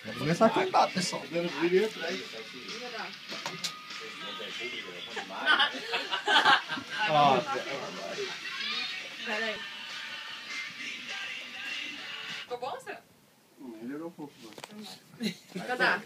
Vamos começar a cantar, pessoal. Ó, peraí. Ficou bom, Céu? melhorou um pouco. Vai cantar.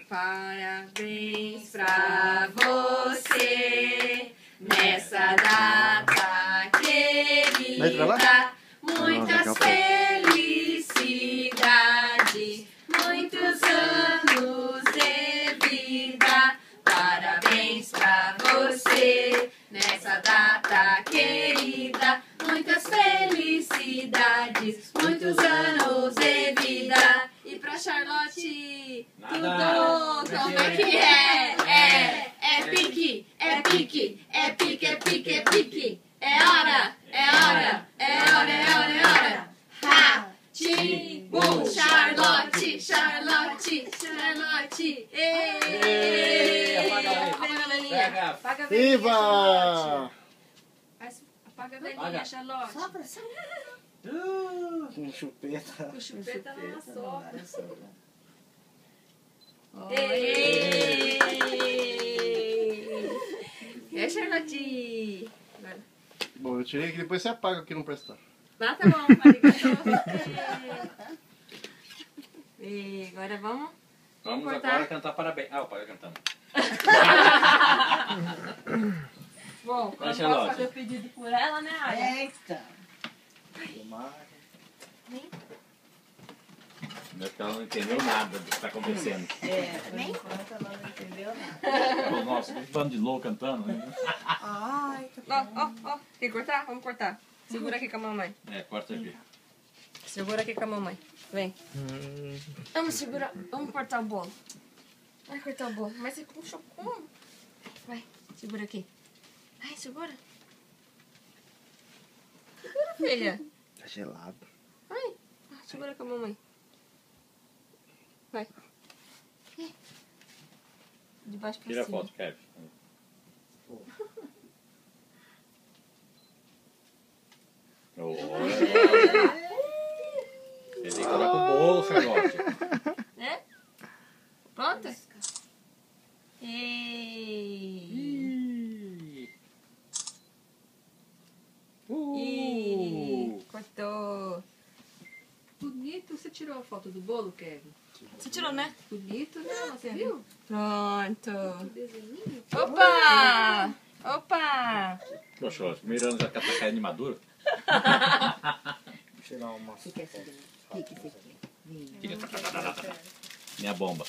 Parabéns pra você nessa data querida. Muitas felicidades, muitos anos de vida. Parabéns pra você nessa data querida. Muitas felicidades, muitos anos de vida. E pra Charlotte, tudo como é que é? É pique, é pique, é pique, é pique, é pique. É hora, é hora, é hora, é hora, é hora. Ratimbu, Charlotte, Charlotte, Charlotte. Apaga a velhinha. Apaga a velhinha, Viva! apaga a velhinha, Charlotte. Sopra. Com chupeta. Com chupeta na sopra. É, Charlotte. Bom, eu tirei que depois você apaga o que não prestar. Ah, tá bom, e agora vamos cortar. Agora cantar parabéns. Ah, o pai vai cantando. Bom, quando Vai, posso Charlotte. fazer o pedido por ela, né, Aya? Eita. Ela não entendeu nada do que está acontecendo. Por enquanto ela não entendeu nada. Nossa, que bando de louco cantando. Né? Ai, Ó. Quer cortar? Vamos cortar. Segura aqui com a mamãe. É, corta aqui. Segura aqui com a mamãe. Vem. Vamos segurar. Vamos cortar o bolo. Vai cortar o bolo. Mas você puxou como? Vai, segura aqui. Vai, segura. Segura, filha. Tá gelado. Vai. Segura com a mamãe. Vai. De baixo pra Tira a cima. foto, Kevin. Ele tem que colocar com o bolo, Charlotte. É? Pronta? Ih, cortou. Bonito. Você tirou a foto do bolo, Kevin? Você tirou, né? Bonito, né? Você viu? Pronto. Desenhinho. Opa! Opa! Poxa, o primeiro ano já tá caindo de maduro. Vou tirar uma. fica assim. Fica. Minha bomba.